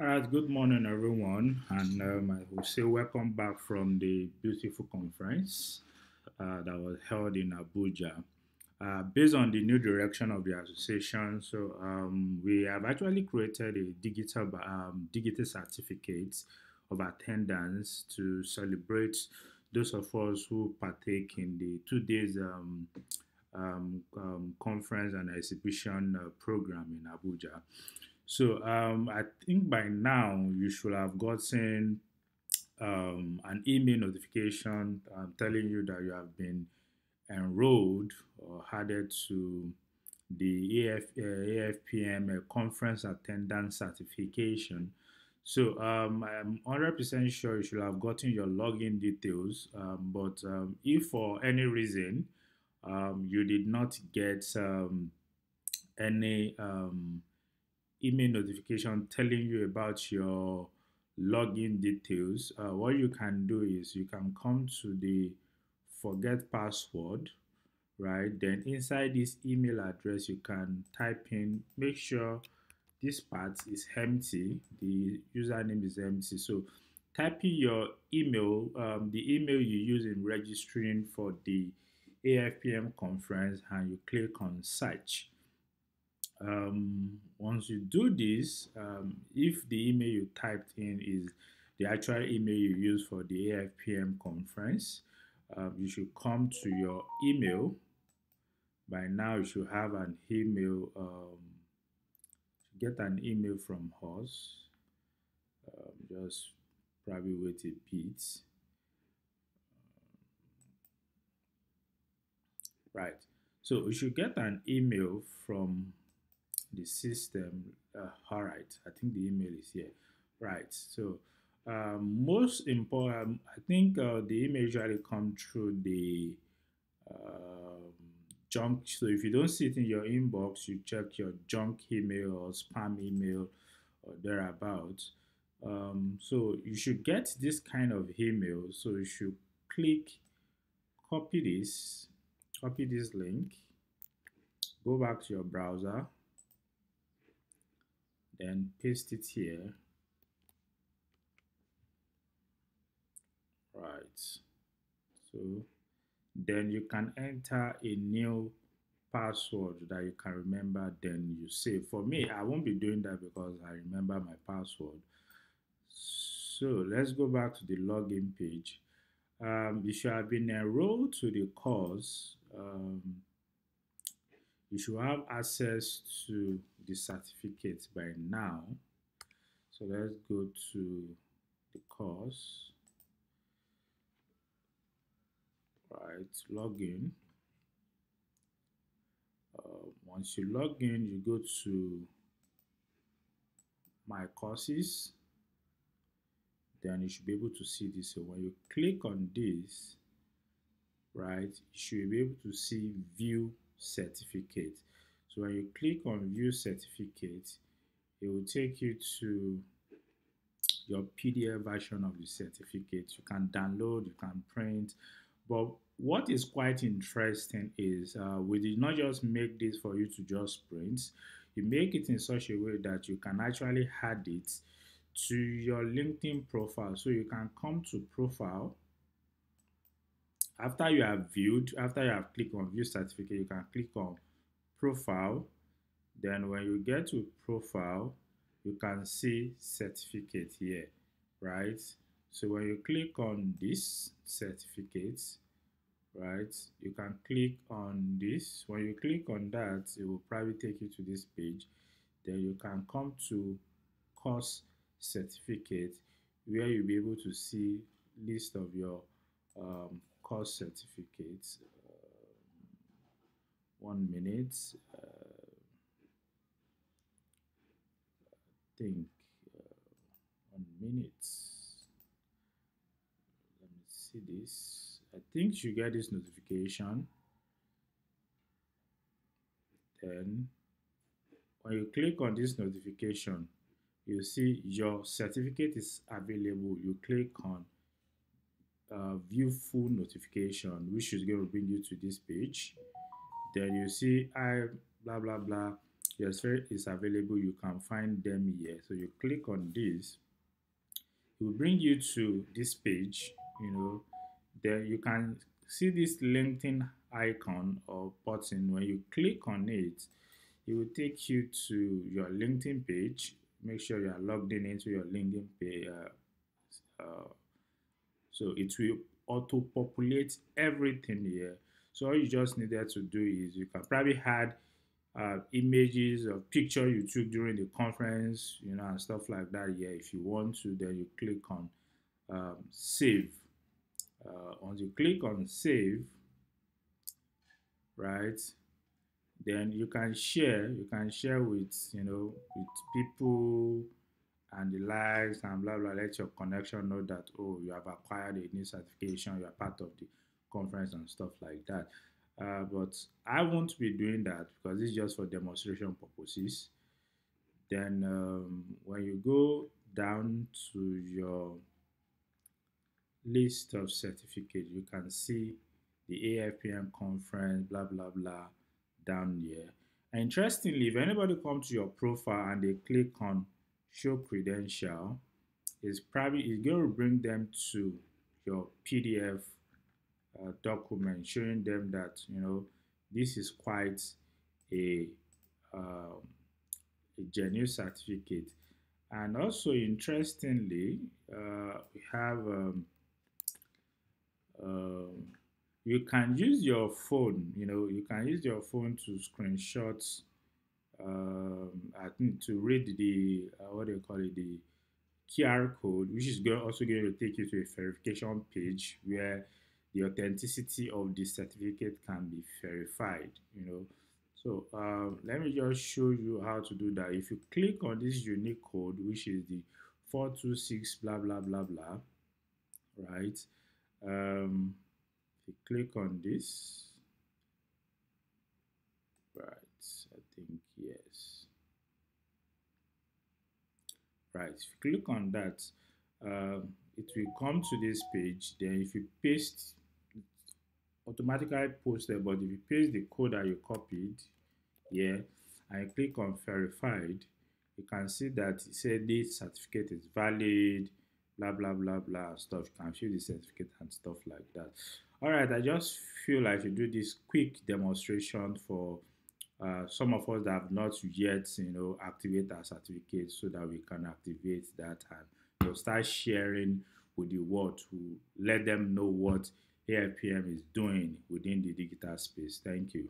All right, good morning, everyone, and I will say welcome back from the beautiful conference that was held in Abuja. Based on the new direction of the association, we have actually created a digital certificate of attendance to celebrate those of us who partake in the 2 days conference and exhibition program in Abuja. I think by now you should have gotten an email notification telling you that you have been enrolled or added to the AFPM conference attendance certification. I'm 100% sure you should have gotten your login details. But if for any reason you did not get any email notification telling you about your login details, what you can do is you can come to the forget password, right? Then inside this email address, you can type in, make sure this part is empty, the username is empty. So type in your email, the email you use in registering for the AFPM conference, and you click on search. Once you do this, if the email you typed in is the actual email you use for the AFPM conference, you should come to your email. By now, you should have an email, get an email from us. Just probably wait a bit. Right. So you should get an email from the system. All right, I think the email is here. Right. Most important, I think the email usually come through the um, junk. So if you don't see it in your inbox, you check your junk email or spam email or thereabout. So you should get this kind of email. So you should click copy this, copy this link, go back to your browser, then paste it here. Right. So then you can enter a new password that you can remember, then you save. For me, I won't be doing that because I remember my password. So let's go back to the login page. You should have been enrolled to the course. You should have access to the certificate by now. So let's go to the course. Right, login. Once you log in, you go to my courses. Then you should be able to see this. So when you click on this, right, you should be able to see view certificate. So when you click on view certificate, it will take you to your PDF version of the certificate. You can download, you can print. But what is quite interesting is we did not just make this for you to just print. You make it in such a way that you can actually add it to your LinkedIn profile. So you can come to profile. After you have viewed, after you have clicked on view certificate, you can click on profile. Then when you get to profile, you can see certificate here, right? So when you click on this certificate, right, you can click on this. When you click on that, it will probably take you to this page. Then you can come to course certificate, where you'll be able to see list of your course certificates. 1 minute. Think 1 minute. Let me see this. I think you get this notification. Then when you click on this notification, you see your certificate is available. You click on view full notification, which is going to bring you to this page. Then you see I blah blah blah Your cert is available. You can find them here. So you click on this, it will bring you to this page. There you can see this LinkedIn icon or button. When you click on it, it will take you to your LinkedIn page. Make sure you are logged in into your LinkedIn page. So it will auto populate everything here. So all you just needed to do is you can probably add images or picture you took during the conference, and stuff like that. Yeah, if you want to, then you click on save. Once you click on save, right, then you can share with with people and the likes and blah blah. Let your connection know that, oh, you have acquired a new certification, you are part of the conference and stuff like that. But I won't be doing that because it's just for demonstration purposes. Then when you go down to your list of certificates, you can see the AFPN conference, blah blah blah, down here. And interestingly, if anybody comes to your profile and they click on show credential, it's going to bring them to your PDF document, showing them that this is quite a um, a genuine certificate. And also, interestingly, we have um, you can use your phone. You can use your phone to screenshot. I think to read the what do you call it, the QR code, which is also going to take you to a verification page where the authenticity of the certificate can be verified. So let me just show you how to do that. If you click on this unique code, which is the 426 blah blah blah blah, right? Um, if you click on this, right? I think yes. Right, if you click on that, it will come to this page. Then if you paste, automatically posted, but if you paste the code that you copied here and you click on verified, you can see that it said this certificate is valid, blah blah blah blah stuff. You can fill the certificate and stuff like that. All right, I just feel like to do this quick demonstration for some of us that have not yet, activate our certificate so that we can activate that and start sharing with the world to let them know what AFPM is doing within the digital space. Thank you.